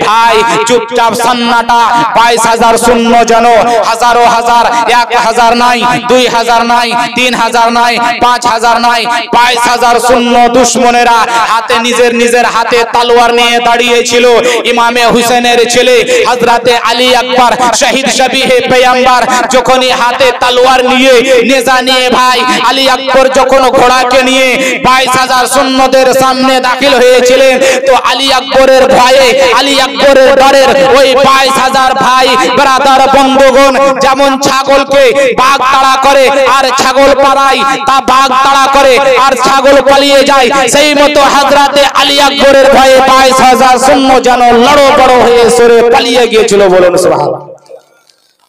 ভাই চুপচাপ সান্নাটা 22,000 শূন্য যেন হাজারো হাজার, 1,000 নাই, 2,000 নাই, 3,000 নাই, 5,000 নাই, 22,000 শূন্য দুশমনেরা হাতে নিজের হাতে তলোয়ার নিয়ে দাঁড়িয়েছিল। ইমামে হুসেনের ছেলে হযরতে আলী আকবর শহীদ শবীহে পেগম্বর যখনই হাতে তলোয়ার নিয়ে নেজা নিয়ে ভাই আলী আকবর যখন ঘোড়াকে নিয়ে 22,000 সৈন্যদের সামনে দাখিল হয়েছিলেন, তো আলী আকবরের ভয়ে, আলী আকবরের ডরের ওই 22,000 ভাই ব্রাদার বন্ধুগণ যেমন ছাগলকে বাঘ তাড়া করে আর ছাগল পালায়, তা বাঘ তাড়া করে আর ছাগল পালিয়ে যায়, সেই মতো হযরতে আলী আকবরের ভয়ে 22,000 সৈন্য যেন লড়ো বড় হয়ে সরে পালিয়ে গিয়েছিল। বলুন সুবহানাল্লাহ।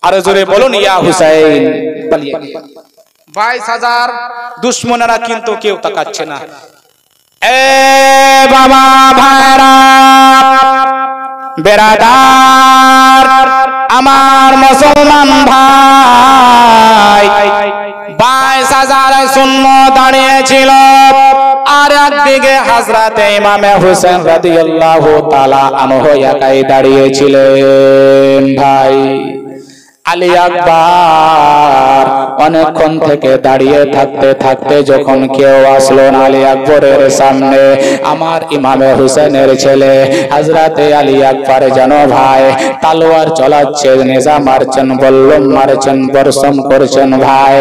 আর জোরে বলুন ইয়া হুসাইন। পালিয়ে 22,000 দুশমনেরা কিন্তু কেউ তাকাচ্ছে না। এ বাবা ভাইরা বেরাদার আমার মুসলমান ভাই, 22,000 সৈন্য দাঁড়িয়েছিল আর একদিকে হযরতে ইমামে হুসেন রাদিয়াল্লাহু তাআলা আনহু একাই দাঁড়িয়েছিলেন। ভাই আলী আকবর অনেকক্ষণ থেকে দাঁড়িয়ে থাকতে থাকতে যখন কেউ আসলো না আলী আকবরের সামনে, আমার ইমামে হুসেনের ছেলে হযরতে আলী আকবর যেন ভাই তলোয়ার চালাচ্ছে, নেজা মারছেন, বল্লম মারছেন, বর্ষণ করছেন। ভাই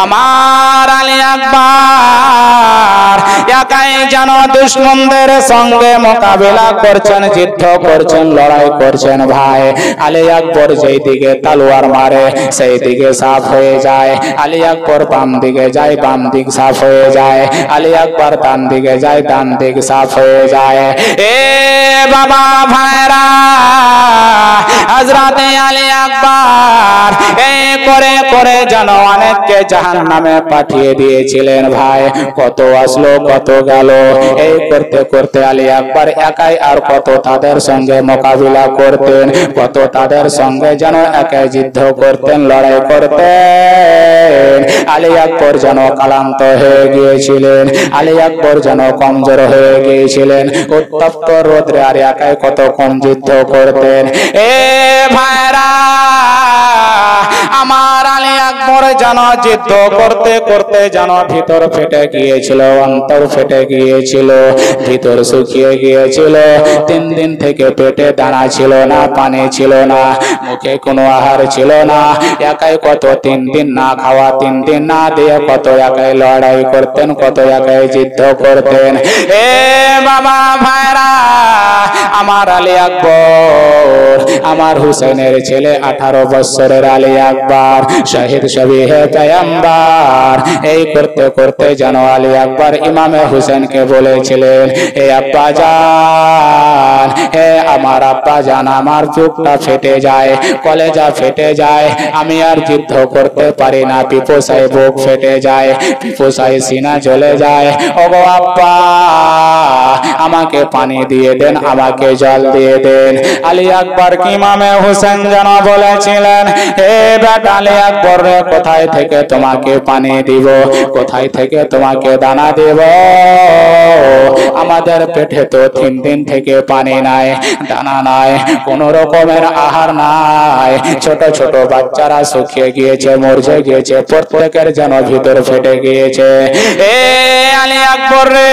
আমার আলী আকবর একাই যেন দুশমনদের সঙ্গে মোকাবিলা করছেন, যুদ্ধ করছেন, লড়াই করছেন। ভাই আলী আকবর যেই দিকে তলোয়ার মারে সেই দিকে সাফ হয়ে যায়, আলী আকবর বাম দিকে যায়, বাম দিক সাফ হয়ে যায়, আলী আকবর ডান দিকে যায়, ডান দিক সাফ হয়ে যায়। এ বাবা ভাইরা হযরতে আলী আকবর এই করে করে যেন অনেককে জাহান্নামে পাঠিয়ে দিয়েছিলেন। ভাই কত আসলো কত গেল, এই করতে করতে আলী আকবর একাই আর কত তাদের সঙ্গে মোকাবিলা করতেন, কত তাদের সঙ্গে যেন একাই যুদ্ধ করতেন, লড়াই করতেন। আলী আকবর যেন ক্লান্ত হয়ে গিয়েছিলেন, আলী আকবর যেন কমজোর হয়ে গিয়েছিলেন, উত্তপ্ত রোদ্রে আর একাই কতক্ষণ যুদ্ধ করতেন। এ ভাইরা আমার আলী আকবর যেন যুদ্ধ করতে করতে যেন ভিতর ফেটে গিয়েছিল, অন্তর ফেটে গিয়েছিল, ভিতর শুকিয়ে গিয়েছিল। 3 দিন থেকে পেটে দানা ছিল না, পানি ছিল না, মুখে কোনো আহার ছিল না, একাই কত 3 দিন না খাওয়া, 3 দিন না দিয়ে কত একাই লড়াই করতেন, কত একাই যুদ্ধ করতেন। এ বাবা ভাইরা আমার আলী আকবর, আমার হুসেনের ছেলে 18 বছরের আলী আকবর শহীদ শবীহে পেগম্বর, এই করতে করতে যেন আলী আকবর ইমামে হুসেনকে বলেছিলেন, হে আব্বা জান, হে আমার আব্বা জান, আমার বুকটা ফেটে যায়, কলেজা ফেটে যায়, আমি আর যুদ্ধ করতে পারি না, পিপাসায় বুক ফেটে যায়, পিপাসায় সিনা জ্বলে যায়, ওগো আব্বা আমাকে পানি দিয়ে দেন, আমাকে জল দিয়ে দেন। আলী আকবর কি ইমামে হুসেন যেন বলেছিলেন, হে বেটা আলী আকবর রে, কোথায় থেকে তোমাকে পানি দিব, কোথায় থেকে তোমাকে দানা দেব, আমাদের পেটে তো 3 দিন থেকে পানি নাই, দানা নাই, কোন রকমের আহার নাই, ছোট ছোট বাচ্চারা শুকিয়ে গিয়েছে, মরছে গিয়েছে, প্রত্যেকের যেন ভিতর ফেটে গিয়েছে। এ আলী আকবর রে,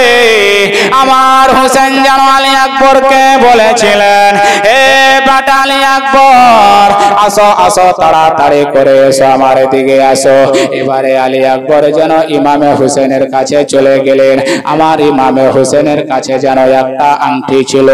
আমার হুসেন যেন আলী আকবরকে বলেছিলেন, হে বেটা আলী আকবর আসো আসো, তাড়াতাড়ি করে এসো, আমার দিকে আসো। এবারে আলী আকবর যেন ইমামে হুসেনের কাছে চলে গেলেন। আমার ইমামে হুসেনের কাছে যেন একটা আংটি ছিল,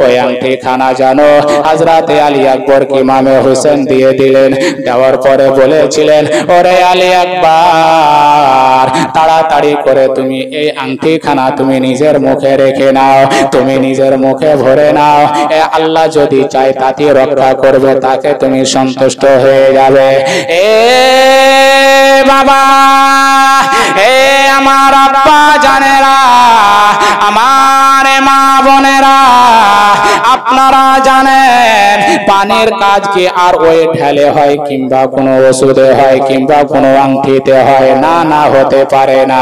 ওই আংটি খানা যেন হযরতে আলী আকবর ইমামে হুসেন দিয়ে দিলেন। দেওয়ার পরে বলেছিলেন, ওরে আলী আকবর তাড়াতাড়ি করে তুমি এই আংটি খানা তুমি নিজের মুখে রেখে নাও, তুমি নিজের মুখে ভরে নাও, এ আল্লাহ যদি চায় তাকে রক্ষা করবে, তাকে তুমি সন্তুষ্ট হয়ে যাবে। এ বাবা, এ আমার আব্বা জানেরা, আমার মা বোনেরা, আপনারা জানেন পানির কাজ কি আর ওই ঢালে হয় কিংবা কোনো ওষুধে হয় কিংবা কোনো আংটিতে হয়? না, না, হতে পারে না।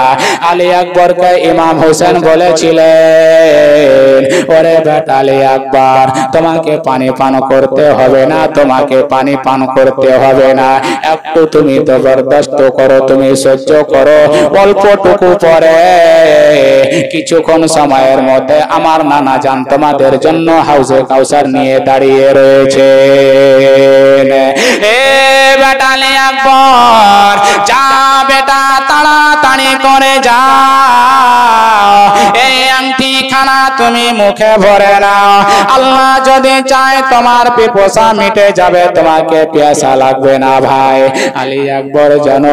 আলী আকবরকে ইমাম হোসেন বলেছিলেন, ওরে বেটা আলী আকবর, তোমাকে পানি পান করতে হবে না, তোমাকে পানি পান করতে হবে না, একটু তুমি জবরদস্ত করো, তুমি সহ্য করো, অল্পটুকু পরে কিছুক্ষণ সময়ের মধ্যে আমার নানা জান তোমাদের জন্য হাউজে কাউসার নিয়ে দাঁড়িয়ে রয়েছে। এ বেটা আলী আকবর, যা বেটা, তাড়াতাড়ি করে যা, এই আংটি খানা তুমি মুখে ভরে নাও, আল্লাহ যদি চায় তোমার পিপাসা মিটে যাবে, তোমাকে পিয়াসা লাগবে না। ভাই আলী আকবর যেন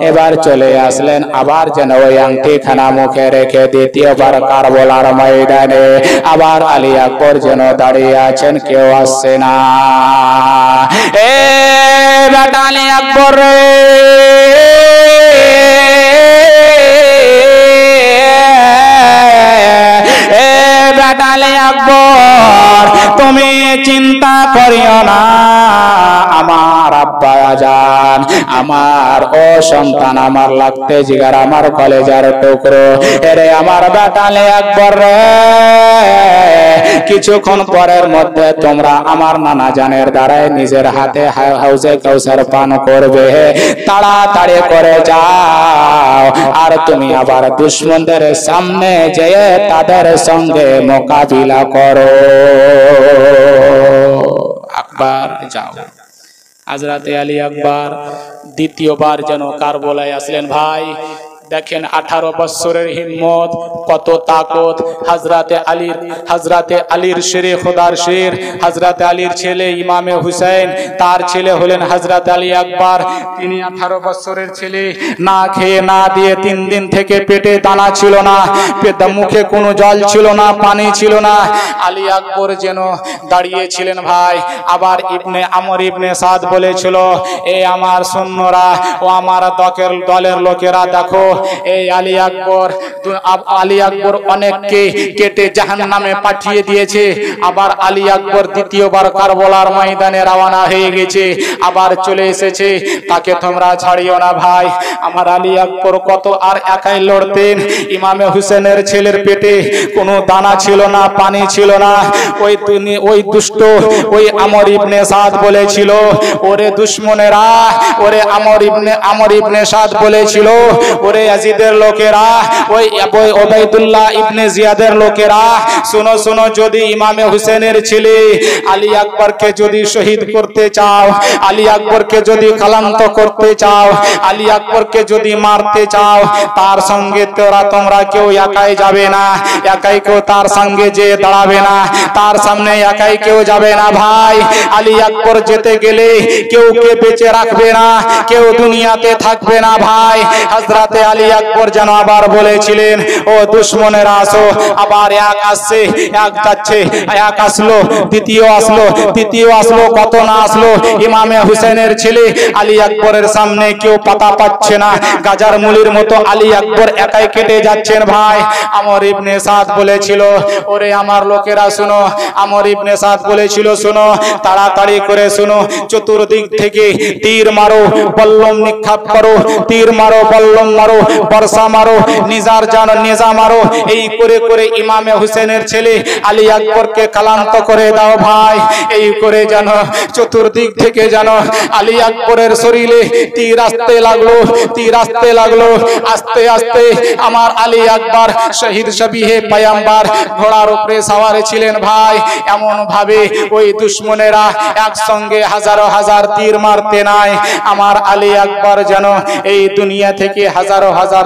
এবার চলে আসলেন, আবার যেন ওই আংটি খানা মুখে রেখে দ্বিতীয়বার কারবালার ময়দানে আবার আলী আকবর যেন দাঁড়িয়ে আছেন, কেউ আসছে না। এ বেটা আলী আকবর রে, তুমি চিন্তা করিও না, আমার আব্বা জান, আমার ও সন্তান, আমার লাগতে জিগার, আমার কলেজার টুকরো, এরে আমার বেটা আলী আকবর রে, কিছুক্ষণ পরের মধ্যে তোমরা আমার নানা জানের দ্বারাই নিজের হাতে হাউজে কাউসার পান করবে, তাড়াতাড়ি করে যাও, আর তুমি আবার দুশমনদের সামনে যেয়ে তাদের সঙ্গে মোকাবিলা করো। আকবর যাও। হযরতে আলী আকবর দ্বিতীয়বার যেন কারবালায় আসলেন। ভাই দেখেন 18 বছরের হিম্মত, কত তাকত হযরতে আলীর শেরে খোদার শের, হযরতে আলীর ছেলে ইমামে হুসাইন, তার ছেলে হলেন হযরতে আলী আকবর। তিনি 18 বছরের ছেলে, না খেয়ে না দিয়ে 3 দিন থেকে পেটে দানা ছিল না, মুখে কোনো জল ছিল না, পানি ছিল না। আলী আকবর যেন দাঁড়িয়েছিলেন। ভাই আবার ইবনে আমর ইবনে সাদ বলেছিল, এ আমার সৈন্যরা ও আমার দলের লোকেরা, দেখো এই আলী আকবর অনেককে কেটে জাহান্নামে পাঠিয়ে দিয়েছে। আবার আলী আকবর দ্বিতীয়বার কারবালার ময়দানে রওনা হয়ে গেছে, আবার চলে এসেছে, তাকে তোমরা ছাড়িও না। ভাই আমার আলী আকবর কত আর একাই লড়তেন। ইমামে হুসেনের ছেলের পেটে কোনো দানা ছিল না, পানি ছিল না। ওই দুষ্ট ওই আমর ইবনে সাদ বলেছিল, ওরে দুশমনেরা, ওরে আমর ইবনে সাদ বলেছিল, ওরে ইয়াজিদের লোকেরা, ওই ওবাইদুল্লাহ ইবনে জিয়াদের লোকেরা, শুনো শুনো, যদি ইমামে হুসেনের ছেলে আলী আকবরকে যদি শহীদ করতে চাও, আলী আকবরকে যদি কালান্ত করতে চাও, আলী আকবরকে যদি মারতে চাও, তার সঙ্গে তোমরা কেউ একাই যাবে না, একাই কেউ তার সঙ্গে যে দাঁড়াবে না, তার সামনে একাই কেউ যাবে না। ভাই আলী আকবর যেতে গেলে কেউ কে বেঁচে রাখবে না, কেউ দুনিয়াতে থাকবে না। ভাই হযরতে আলী আকবর যেন আবার বলেছিলেন, ও দুশমনেরা আসো, আবার এক আসছে, এক যাচ্ছে, এক আসলো, দ্বিতীয় আসলো, তৃতীয় আসলো, কত না আসলো। ইমামে হুসেনের ছেলে আলী আকবরের সামনে কেউ পাতা পাচ্ছে না, গাজার মুলির মতো আলী আকবর একাই কেটে যাচ্ছেন। ভাই আমর ইবনে সাদ বলেছিল, ওরে আমার লোকেরা শুনো, আমর ইবনে সাদ বলেছিল, শুনো, তাড়াতাড়ি করে শুনো, চতুর্দিক থেকে তীর মারো, বল্লম নিক্ষেপ করো, তীর মারো, বল্লম মারো, বর্ষা মারো, নিজা মারো, এই করে করে ইমামে হুসেনের ছেলে আলী আকবরকে কালান্ত করে দাও। ভাই এই করে যেন চতুর্দিক থেকে যেন আলী আকবরের শরীরে তীর আসতে লাগলো, তীর আসতে লাগলো। আস্তে আস্তে আমার আলী আকবর শহীদ শবিহে পয়গম্বর ঘোড়ার উপরে সওয়ার ছিলেন। ভাই এমন ভাবে ওই দুশমনেরা একসঙ্গে হাজারো হাজার তীর মারতে নাই। আমার আলী আকবর যেন এই দুনিয়া থেকে হাজারো হাজার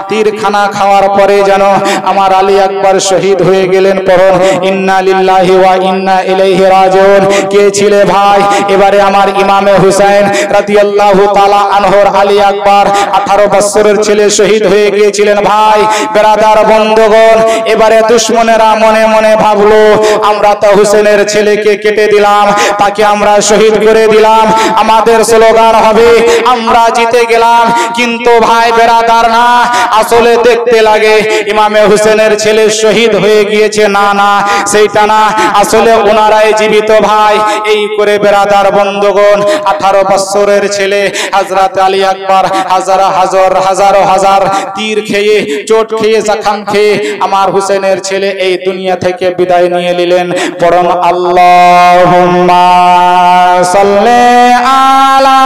তীরখানা খাওয়ার পরে যেন আমার আলী আকবর শহীদ হয়ে গেলেন। পড়ুন ইন্না লিল্লাহি ওয়া ইন্না ইলাইহি রাজিউন। কে ছিলে ভাই? এবারে আমার ইমামে হুসাইন রাদিয়াল্লাহু তাআলা আনহুর আলী আকবর 18 বছরের ছেলে শহীদ হয়ে গিয়েছিলেন। ভাই বেরাদার বন্ধুগণ, এবারে দুশমনেরা মনে মনে ভাবলো, আমরা তো হুসেনের ছেলেকে কেটে দিলাম, তাকে আমরা শহীদ করে দিলাম, আমাদের স্লোগান হবে আমরা জিতে গেলাম। কিন্তু ভাই বেরাদার না, আসলে দেখতে লাগে ইমামে হুসেনের ছেলে শহীদ হয়ে গিয়েছে, না না সেইটা না, আসলে ওনারাই জীবিত ভাই। এই করে বেরাদার বন্ধুগণ 18 বছরের ছেলে হযরত আলী আকবর হাজারো হাজার তীর খেয়ে, চোট খেয়ে, জখম খেয়ে আমার হুসেনের ছেলে এই দুনিয়া থেকে বিদায় নিয়ে নিলেন। পরম আল্লাহুম্মা সাল্লি আলা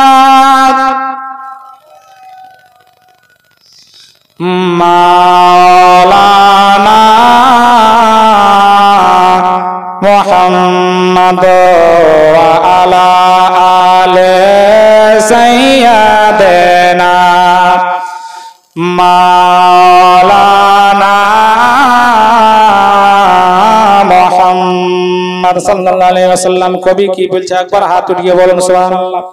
মাওলানা মুহাম্মদ ওয়া আলা আলি সাইয়্যিদিনা মাওলানা মুহাম্মদ সাল্লাল্লাহু আলাইহি ওয়াসাল্লাম। কবি কি বলছে একবার হাত উঠিয়ে বলুন সুবহানাল্লাহ।